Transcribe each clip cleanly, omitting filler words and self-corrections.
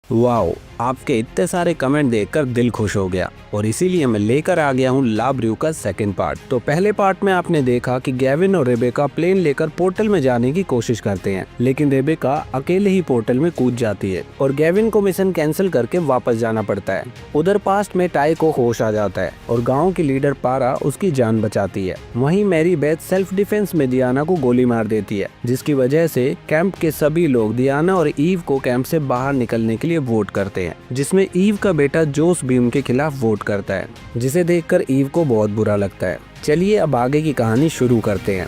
Wow, आपके इतने सारे कमेंट देखकर दिल खुश हो गया और इसीलिए मैं लेकर आ गया हूँ ला ब्रू का सेकंड पार्ट। तो पहले पार्ट में आपने देखा कि गेविन और रेबेका प्लेन लेकर पोर्टल में जाने की कोशिश करते हैं, लेकिन रेबेका अकेले ही पोर्टल में कूद जाती है और गेविन को मिशन कैंसिल करके वापस जाना पड़ता है। उधर पास्ट में टाई को होश आ जाता है और गाँव की लीडर पारा उसकी जान बचाती है। वहीं मैरी बेथ सेल्फ डिफेंस में दियाना को गोली मार देती है, जिसकी वजह से कैंप के सभी लोग दियाना और ईव को कैंप से बाहर निकलने के लिए वोट करते हैं, जिसमें ईव का बेटा जोस भी उनके खिलाफ वोट करता है, जिसे देखकर ईव को बहुत बुरा लगता है। चलिए अब आगे की कहानी शुरू करते हैं।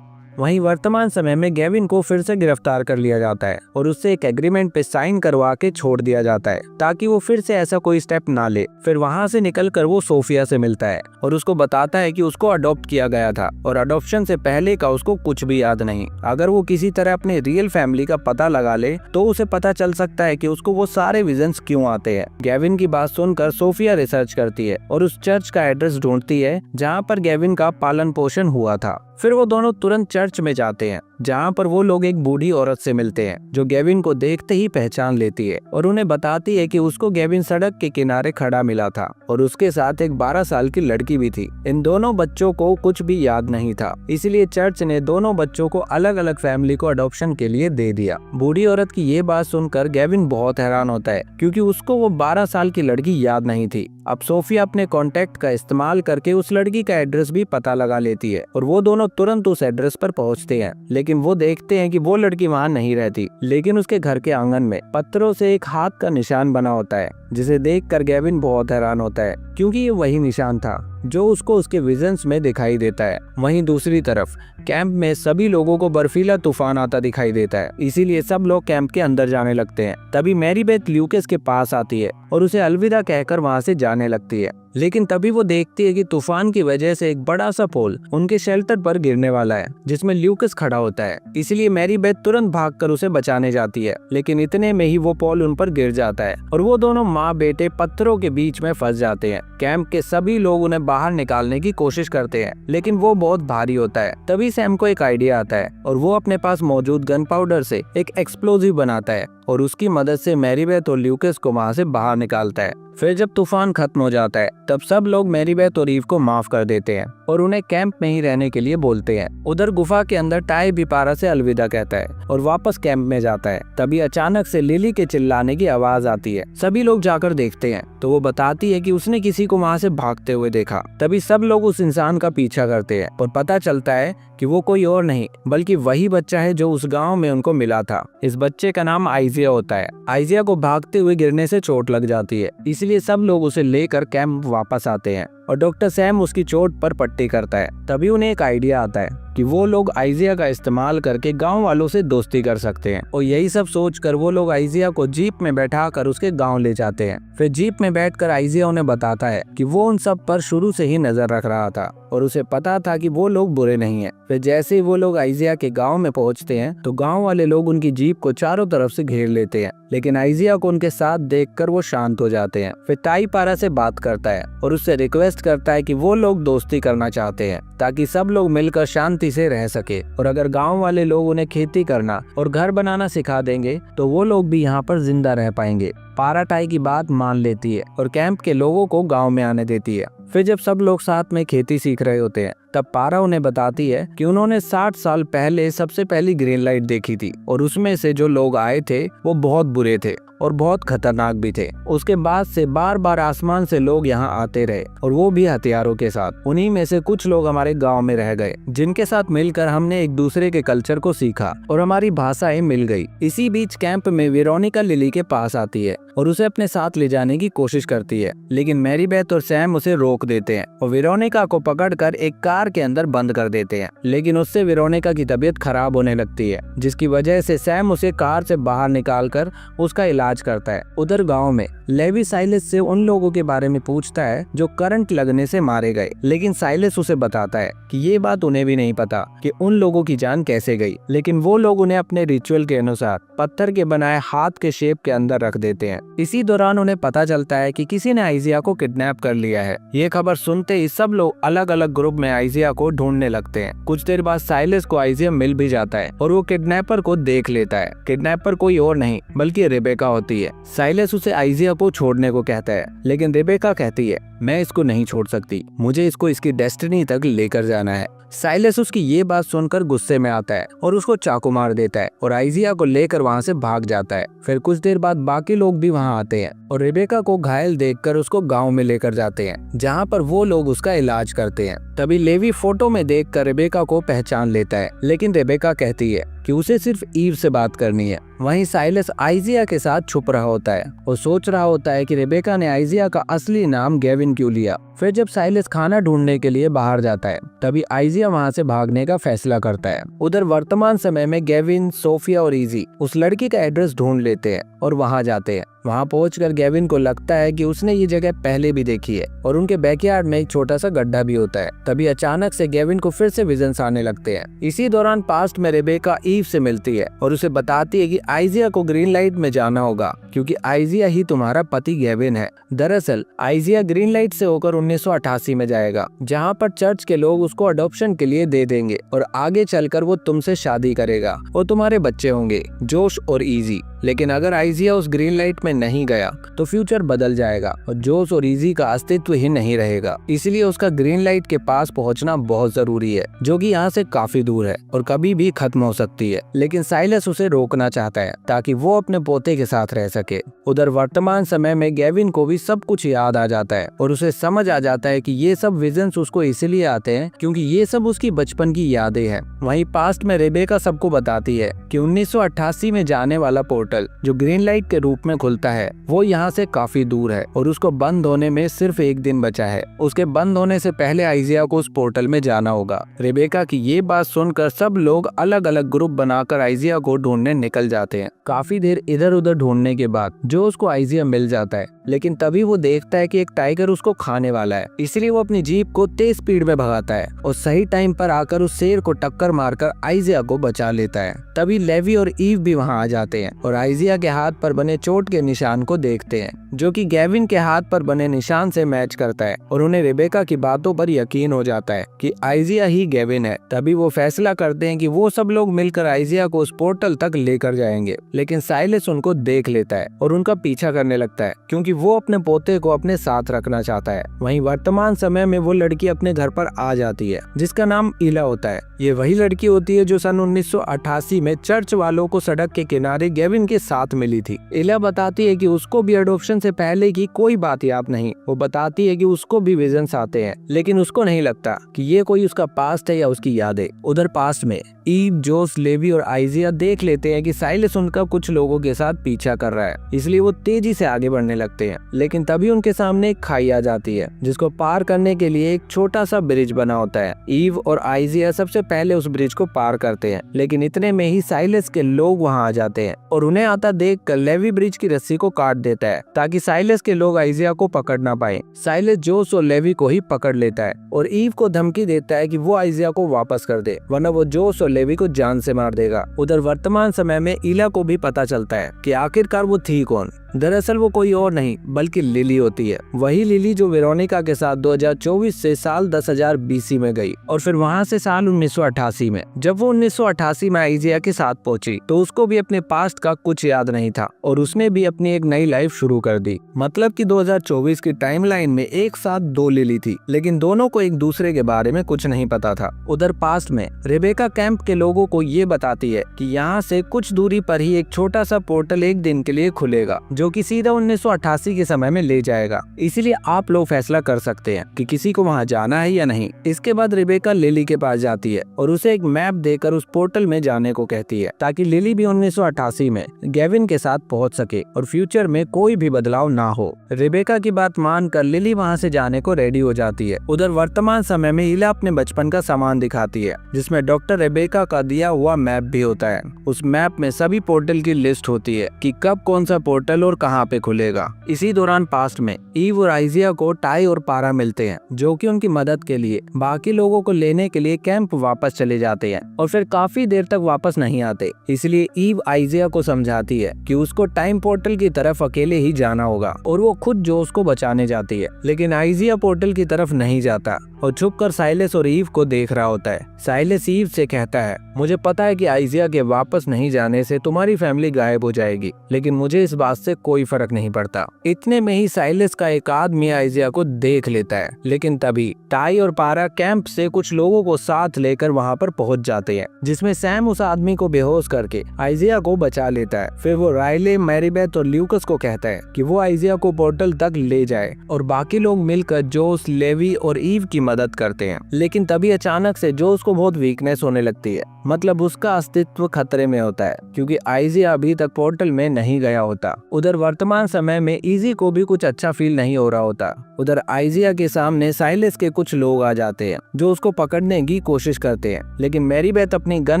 वहीं वर्तमान समय में गेविन को फिर से गिरफ्तार कर लिया जाता है और उससे एक एग्रीमेंट पे साइन करवा के छोड़ दिया जाता है ताकि वो फिर से ऐसा कोई स्टेप ना ले। फिर वहां से निकलकर वो सोफिया से मिलता है और उसको बताता है कि उसको अडॉप्ट किया गया था और अडॉप्शन से पहले का उसको कुछ भी याद नहीं। अगर वो किसी तरह अपने रियल फैमिली का पता लगा ले तो उसे पता चल सकता है कि उसको वो सारे विजन्स क्यों आते हैं। गेविन की बात सुनकर सोफिया रिसर्च करती है और उस चर्च का एड्रेस ढूंढती है जहाँ पर गेविन का पालन पोषण हुआ था। फिर वो दोनों तुरंत चर्च में जाते हैं जहाँ पर वो लोग एक बूढ़ी औरत से मिलते हैं जो गेविन को देखते ही पहचान लेती है और उन्हें बताती है कि उसको गेविन सड़क के किनारे खड़ा मिला था और उसके साथ एक 12 साल की लड़की भी थी। इन दोनों बच्चों को कुछ भी याद नहीं था, इसलिए चर्च ने दोनों बच्चों को अलग अलग फैमिली को अडॉप्शन के लिए दे दिया। बूढ़ी औरत की ये बात सुनकर गेविन बहुत हैरान होता है क्योंकि उसको वो 12 साल की लड़की याद नहीं थी। अब सोफिया अपने कॉन्टेक्ट का इस्तेमाल करके उस लड़की का एड्रेस भी पता लगा लेती है और वो दोनों तुरंत उस एड्रेस पर पहुंचते हैं, लेकिन वो देखते हैं कि वो लड़की वहां नहीं रहती, लेकिन उसके घर के आंगन में पत्थरों से एक हाथ का निशान बना होता है, जिसे देखकर गेविन बहुत हैरान होता है क्योंकि ये वही निशान था जो उसको उसके विजन्स में दिखाई देता है। वहीं दूसरी तरफ कैंप में सभी लोगों को बर्फीला तूफान आता दिखाई देता है, इसीलिए सब लोग कैंप के अंदर जाने लगते हैं। तभी मैरी बेथ ल्यूकस के पास आती है और उसे अलविदा कहकर वहां से जाने लगती है, लेकिन तभी वो देखती है कि तूफान की वजह से एक बड़ा सा पोल उनके शेल्टर पर गिरने वाला है जिसमें ल्यूकस खड़ा होता है। इसलिए मैरी बेथ तुरंत भागकर उसे बचाने जाती है, लेकिन इतने में ही वो पोल उन पर गिर जाता है और वो दोनों माँ बेटे पत्थरों के बीच में फंस जाते हैं। कैंप के सभी लोग उन्हें बाहर निकालने की कोशिश करते हैं, लेकिन वो बहुत भारी होता है। तभी सैम को एक आइडिया आता है और वो अपने पास मौजूद गन पाउडर से एक एक्सप्लोजिव बनाता है और उसकी मदद से मैरी बेथ और ल्यूकस को वहां से बाहर निकालता है। फिर जब तूफान खत्म हो जाता है तब सब लोग मैरी बेथ और ईव को माफ कर देते हैं और उन्हें कैंप में ही रहने के लिए बोलते हैं। उधर गुफा के अंदर टाई भी पारा से अलविदा कहता है और वापस कैंप में जाता है। तभी अचानक से लिली के चिल्लाने की आवाज आती है। सभी लोग जाकर देखते हैं तो वो बताती है कि उसने किसी को वहां से भागते हुए देखा। तभी सब लोग उस इंसान का पीछा करते हैं और पता चलता है कि वो कोई और नहीं बल्कि वही बच्चा है जो उस गांव में उनको मिला था। इस बच्चे का नाम आइजिया होता है। आइजिया को भागते हुए गिरने से चोट लग जाती है, इसलिए सब लोग उसे लेकर कैंप वापस आते हैं और डॉक्टर सैम उसकी चोट पर पट्टी करता है। तभी उन्हें एक आइडिया आता है कि वो लोग आइजिया का इस्तेमाल करके गांव वालों से दोस्ती कर सकते हैं और यही सब सोचकर वो लोग आइजिया को जीप में बैठाकर उसके गांव ले जाते हैं। फिर जीप में बैठकर आइजिया उन्हें बताता है कि वो उन सब पर शुरू से ही नजर रख रहा था और उसे पता था कि वो लोग बुरे नहीं हैं। फिर जैसे ही वो लोग आइजिया के गांव में पहुंचते हैं तो गांव वाले लोग उनकी जीप को चारों तरफ से घेर लेते हैं, लेकिन आइजिया को उनके साथ देखकर वो शांत हो जाते हैं। फिर टाई पारा से बात करता है और उससे रिक्वेस्ट करता है कि वो लोग दोस्ती करना चाहते हैं ताकि सब लोग मिलकर शांति से रह सके और अगर गांव वाले लोग उन्हें खेती करना और घर बनाना सिखा देंगे तो वो लोग भी यहाँ पर जिंदा रह पाएंगे। पारा टाई की बात मान लेती है और कैंप के लोगों को गांव में आने देती है। फिर जब सब लोग साथ में खेती सीख रहे होते हैं तब पारा उन्हें बताती है कि उन्होंने 60 साल पहले सबसे पहली ग्रीन लाइट देखी थी और उसमें से जो लोग आए थे वो बहुत बुरे थे और बहुत खतरनाक भी थे। उसके बाद से बार बार आसमान से लोग यहाँ आते रहे और वो भी हथियारों के साथ। उन्हीं में से कुछ लोग हमारे गांव में रह गए जिनके साथ मिलकर हमने एक दूसरे के कल्चर को सीखा और हमारी भाषाएं मिल गई। इसी बीच कैंप में वेरोनिका लिली के पास आती है और उसे अपने साथ ले जाने की कोशिश करती है, लेकिन मैरी बेथ और सैम उसे रोक देते हैं और वेरोनिका को पकड़कर एक कार के अंदर बंद कर देते हैं। लेकिन उससे वेरोनिका की तबीयत खराब होने लगती है, जिसकी वजह से सैम उसे कार से बाहर निकालकर उसका इलाज करता है। उधर गांव में लेवी साइलस से उन लोगों के बारे में पूछता है जो करंट लगने से मारे गए, लेकिन साइलस उसे बताता है कि ये बात उन्हें भी नहीं पता कि उन लोगों की जान कैसे गई, लेकिन वो लोग उन्हें अपने रिचुअल के अनुसार पत्थर के बनाए हाथ के शेप के अंदर रख देते हैं इसी दौरान उन्हें पता चलता है कि किसी ने आइजिया को किडनैप कर लिया है। ये खबर सुनते ही सब लोग अलग अलग ग्रुप में आइजिया को ढूंढने लगते हैं। कुछ देर बाद साइलस को आइजिया मिल भी जाता है और वो किडनैपर को देख लेता है। किडनैपर कोई और नहीं बल्कि रेबेका होती है। साइलस उसे आइजिया को छोड़ने को कहता है, लेकिन रेबेका कहती है मैं इसको नहीं छोड़ सकती, मुझे इसको इसकी डेस्टिनी तक लेकर जाना है। साइलस उसकी ये बात सुनकर गुस्से में आता है और उसको चाकू मार देता है और आइजिया को लेकर वहाँ से भाग जाता है। फिर कुछ देर बाद बाकी लोग भी वहाँ आते हैं और रेबेका को घायल देखकर उसको गांव में लेकर जाते हैं, जहाँ पर वो लोग उसका इलाज करते हैं। तभी लेवी फोटो में देखकर रेबेका को पहचान लेता है, लेकिन रेबेका कहती है कि उसे सिर्फ ईव से बात करनी है। वहीं साइलस आइजिया के साथ छुप रहा होता है और सोच रहा होता है कि रेबेका ने आइजिया का असली नाम गेविन क्यों लिया। फिर जब साइलस खाना ढूंढने के लिए बाहर जाता है, तभी आइजिया वहां से भागने का फैसला करता है। उधर वर्तमान समय में गेविन, सोफिया और इजी उस लड़की का एड्रेस ढूंढ लेते हैं और वहां जाते हैं। वहां पहुंचकर गेविन को लगता है कि उसने ये जगह पहले भी देखी है और उनके बैकयार्ड में एक छोटा सा गड्ढा भी होता है। तभी अचानक से गेविन को फिर से विजन्स आने लगते हैं। इसी दौरान पास्ट में रेबेका ईव से मिलती है और उसे बताती है कि आइजिया को ग्रीन लाइट में जाना होगा क्योंकि आइजिया ही तुम्हारा पति गेविन है। दरअसल आइजिया ग्रीन लाइट से होकर 1988 में जाएगा, जहाँ पर चर्च के लोग उसको अडॉप्शन के लिए दे देंगे और आगे चलकर वो तुमसे शादी करेगा और तुम्हारे बच्चे होंगे, जोश और इजी। लेकिन अगर आइजिया उस ग्रीन लाइट में नहीं गया तो फ्यूचर बदल जाएगा और जोश और इजी का अस्तित्व ही नहीं रहेगा। इसलिए उसका ग्रीन लाइट के पास पहुंचना बहुत जरूरी है, जो कि यहाँ से काफी दूर है और कभी भी खत्म हो सकती है। लेकिन साइलस उसे रोकना चाहता है ताकि वो अपने पोते के साथ रह सके। उधर वर्तमान समय में गेविन को भी सब कुछ याद आ जाता है और उसे समझ आ जाता है कि ये सब विजन्स उसको इसलिए आते हैं क्योंकि ये सब उसकी बचपन की यादें हैं। वहीं पास्ट में रेबेका सबको बताती है कि 1988 में जाने वाला पोर्टल जो ग्रीन लाइट के रूप में खुलता है वो यहाँ से काफी दूर है और उसको बंद होने में सिर्फ एक दिन बचा है। उसके बंद होने से पहले आइजिया को उस पोर्टल में जाना होगा। रेबेका की ये बात सुनकर सब लोग अलग अलग ग्रुप बनाकर आइजिया को ढूंढने निकल जाते हैं। काफी देर इधर उधर ढूंढने के बाद जो उसको आइजिया मिल जाता है, लेकिन तभी वो देखता है कि एक टाइगर उसको खाने वाला है। इसलिए वो अपनी जीप को तेज स्पीड में भगाता है और सही टाइम पर आकर उस शेर को टक्कर मारकर आइजिया को बचा लेता है। तभी लेवी और ईव भी वहाँ आ जाते हैं और आइजिया के हाथ पर बने चोट के निशान को देखते हैं, जो कि गेविन के हाथ पर बने निशान से मैच करता है और उन्हें रेबेका की बातों पर यकीन हो जाता है कि आइजिया ही गेविन है। तभी वो फैसला करते हैं कि वो सब लोग मिलकर आइजिया को उस पोर्टल तक लेकर जाएंगे। लेकिन साइलस उनको देख लेता है और उनका पीछा करने लगता है क्योंकि वो अपने पोते को अपने साथ रखना चाहता है। वहीं वर्तमान समय में वो लड़की अपने घर पर आ जाती है जिसका नाम इला होता है। ये वही लड़की होती है जो सन 1988 में चर्च वालों को सड़क के किनारे गेविन के साथ मिली थी। इला बताती है कि उसको भी अडॉप्शन से पहले की कोई बात याद नहीं। वो बताती है कि उसको भी विजन्स आते हैं, लेकिन उसको नहीं लगता कि ये कोई उसका पास्ट है या उसकी यादें। उधर पास्ट में ईव, जोस, लेवी और आइजिया देख लेते हैं कि साइलस उनका कुछ लोगों के साथ पीछा कर रहा है, इसलिए वो तेजी से आगे बढ़ने लगते हैं। लेकिन तभी उनके सामने एक खाई आ जाती है जिसको पार करने के लिए एक छोटा सा ब्रिज बना होता है। ईव और आइजिया सबसे पहले उस ब्रिज को पार करते हैं, लेकिन इतने में ही साइलस के लोग वहां आ जाते हैं और उन्हें आता देखकर लेवी ब्रिज की रस्सी को काट देता है ताकि साइलस के लोग आइजिया को पकड़ ना पाए। साइलस जोस और लेवी को ही पकड़ लेता है और ईव को धमकी देता है कि वो आइजिया को वापस कर दे, वरना वो जोस और लेवी को जान से मार देगा। उधर वर्तमान समय में इला को भी पता चलता है कि आखिरकार वो थी कौन। दरअसल वो कोई और नहीं बल्कि लिली होती है, वही लिली जो वेरोनिका के साथ 2024 से साल 10,000 BC में गई और फिर वहां से साल 1988 में। जब वो 1988 में आइजिया के साथ पहुंची तो उसको भी अपने पास्ट का कुछ याद नहीं था और उसने भी अपनी एक नई लाइफ शुरू कर दी। मतलब कि 2024 की टाइमलाइन में एक साथ दो लिली थी, लेकिन दोनों को एक दूसरे के बारे में कुछ नहीं पता था। उधर पास्ट में रेबेका कैंप के लोगों को ये बताती है कि यहाँ से कुछ दूरी पर ही एक छोटा सा पोर्टल एक दिन के लिए खुलेगा जो कि सीधा 1988 के समय में ले जाएगा। इसीलिए आप लोग फैसला कर सकते हैं कि किसी को वहां जाना है या नहीं। इसके बाद रेबेका लिली के पास जाती है और उसे एक मैप देकर उस पोर्टल में जाने को कहती है ताकि लिली भी 1988 में गेविन के साथ पहुंच सके और फ्यूचर में कोई भी बदलाव ना हो। रेबेका की बात मानकर लिली वहां से जाने को रेडी हो जाती है। उधर वर्तमान समय में इला अपने बचपन का सामान दिखाती है जिसमें डॉक्टर रेबेका का दिया हुआ मैप भी होता है। उस मैप में सभी पोर्टल की लिस्ट होती है कि कब कौन सा पोर्टल और और कहाँ पे खुलेगा। इसी दौरान पास्ट में ईव और आइजिया को टाई और पारा मिलते हैं, जो कि उनकी मदद के लिए बाकी लोगों को लेने के लिए कैंप वापस चले जाते हैं और फिर काफी देर तक वापस नहीं आते। इसलिए ईव आइजिया को समझाती है कि उसको टाइम पोर्टल की तरफ अकेले ही जाना होगा और वो खुद जोस को बचाने जाती है। लेकिन आइजिया पोर्टल की तरफ नहीं जाता और छुपकर साइलेस और ईव को देख रहा होता है। साइलेस ईव से कहता है, मुझे पता है कि आइजिया के वापस नहीं जाने से तुम्हारी फैमिली गायब हो जाएगी, लेकिन मुझे इस बात से कोई फर्क नहीं पड़ता। इतने में ही साइलेस का एक आदमी आइजिया को देख लेता है, लेकिन तभी टाई और पारा कैंप से कुछ लोगों को साथ लेकर वहां पर पहुंच जाते हैं, जिसमें सैम उस आदमी को बेहोश करके आइजिया को बचा लेता है। फिर वो राइले, मैरीबेथ और ल्यूकस को कहता है कि वो आइजिया को पोर्टल तक ले जाए और बाकी लोग मिलकर जोस, लेवी और ईव की मदद करते हैं। लेकिन तभी अचानक से जोस को बहुत वीकनेस होने लगती है, मतलब उसका अस्तित्व खतरे में होता है क्योंकि आइजिया अभी तक पोर्टल में नहीं गया होता। उधर वर्तमान समय में इजी को भी कुछ अच्छा फील नहीं हो रहा होता। उधर आइजिया के सामने साइलेस के कुछ लोग आ जाते हैं जो उसको पकड़ने की कोशिश करते हैं, लेकिन मैरीबेथ अपनी गन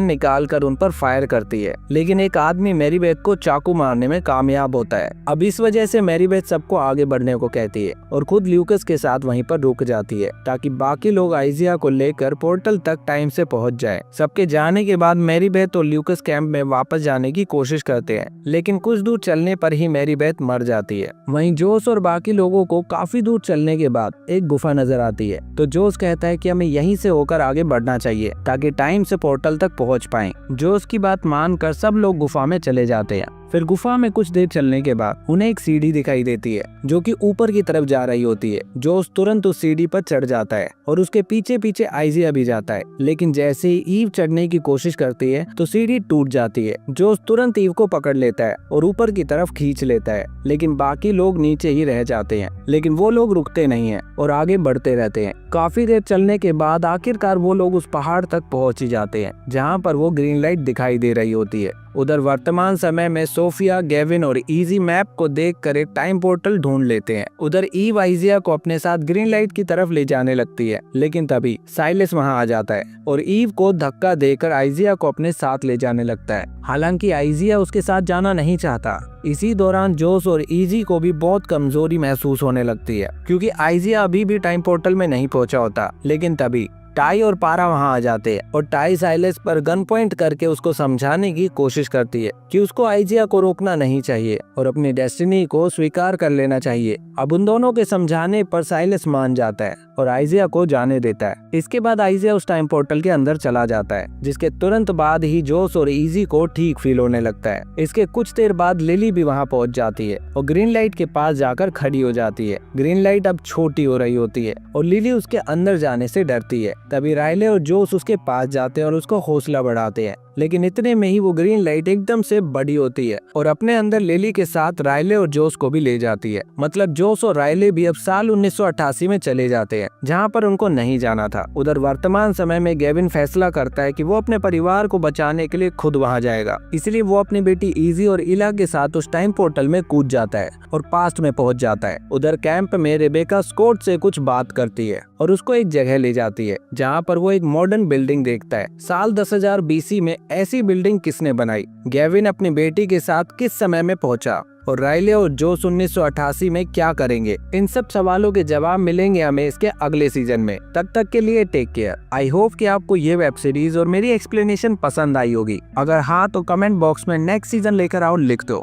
निकाल कर उन पर फायर करती है, लेकिन एक आदमी मैरीबेथ को चाकू मारने में कामयाब होता है। अब इस वजह से मैरीबेथ सबको आगे बढ़ने को कहती है और खुद ल्यूकस के साथ वहीं पर रुक जाती है ताकि बाकी लोग आइजिया को लेकर पोर्टल तक टाइम से पहुंच जाएं। सबके जाने के बाद मैरीबेथ और ल्यूकस कैंप में वापस जाने की कोशिश करते हैं, लेकिन कुछ दूर चलने पर ही मैरीबेथ मर जाती है। वहीं जोस और बाकी लोगों को काफी दूर चलने के बाद एक गुफा नजर आती है, तो जोस कहता है कि हमें यहीं से होकर आगे बढ़ना चाहिए ताकि टाइम से पोर्टल तक पहुंच पाएं। जोस की बात मानकर सब लोग गुफा में चले जाते हैं। फिर गुफा में कुछ देर चलने के बाद उन्हें एक सीढ़ी दिखाई देती है जो कि ऊपर की तरफ जा रही होती है। जोस तुरंत उस सीढ़ी पर चढ़ जाता है और उसके पीछे पीछे आइजिया भी जाता है, लेकिन जैसे ही ईव चढ़ने की कोशिश करती है तो सीढ़ी टूट जाती है। जोस तुरंत ईव को पकड़ लेता है और ऊपर की तरफ खींच लेता है, लेकिन बाकी लोग नीचे ही रह जाते हैं। लेकिन वो लोग रुकते नहीं हैं और आगे बढ़ते रहते हैं। काफी देर चलने के बाद आखिरकार वो लोग उस पहाड़ तक पहुंच ही जाते हैं जहाँ पर वो ग्रीन लाइट दिखाई दे रही होती है। उधर वर्तमान समय में सोफिया, गेविन और इजी मैप को देखकर एक टाइम पोर्टल ढूंढ लेते हैं। उधर ईव आइजिया को अपने साथ ग्रीन लाइट की तरफ ले जाने लगती है, लेकिन तभी साइलेस वहां आ जाता है और ईव को धक्का देकर आइजिया को अपने साथ ले जाने लगता है। हालांकि आइजिया उसके साथ जाना नहीं चाहता। इसी दौरान जोस और इजी को भी बहुत कमजोरी महसूस होने लगती है क्योंकि आइजिया अभी भी टाइम पोर्टल में नहीं पहुंचा होता। लेकिन तभी टाई और पारा वहां आ जाते हैं और टाई साइलेस पर गन पॉइंट करके उसको समझाने की कोशिश करती है कि उसको आइजिया को रोकना नहीं चाहिए और अपनी डेस्टिनी को स्वीकार कर लेना चाहिए। अब उन दोनों के समझाने पर साइलेस मान जाता है और आइजिया को जाने देता है। इसके बाद आइजिया उस टाइम पोर्टल के अंदर चला जाता है, जिसके तुरंत बाद ही जोस और इजी को ठीक फील होने लगता है। इसके कुछ देर बाद लिली भी वहां पहुंच जाती है और ग्रीन लाइट के पास जाकर खड़ी हो जाती है। ग्रीन लाइट अब छोटी हो रही होती है और लिली उसके अंदर जाने से डरती है। तभी राइले और जोस उसके पास जाते हैं और उसको हौसला बढ़ाते हैं, लेकिन इतने में ही वो ग्रीन लाइट एकदम से बड़ी होती है और अपने अंदर लिली के साथ राइले और जोस को भी ले जाती है। मतलब जोस और राइले भी अब साल 1988 में चले जाते हैं, जहां पर उनको नहीं जाना था। उधर वर्तमान समय में गेविन फैसला करता है कि वो अपने परिवार को बचाने के लिए खुद वहां जाएगा, इसलिए वो अपनी बेटी इजी और इला के साथ उस टाइम पोर्टल में कूद जाता है और पास्ट में पहुंच जाता है। उधर कैंप में रेबेका स्कॉट से कुछ बात करती है और उसको एक जगह ले जाती है जहाँ पर वो एक मॉडर्न बिल्डिंग देखता है। साल 10,000 BC में ऐसी बिल्डिंग किसने बनाई? गेविन अपनी बेटी के साथ किस समय में पहुंचा? और राइले और जोस 1988 में क्या करेंगे? इन सब सवालों के जवाब मिलेंगे हमें इसके अगले सीजन में। तब तक के लिए टेक केयर। आई होप कि आपको ये वेब सीरीज और मेरी एक्सप्लेनेशन पसंद आई होगी। अगर हाँ तो कमेंट बॉक्स में नेक्स्ट सीजन लेकर आओ लिख दो।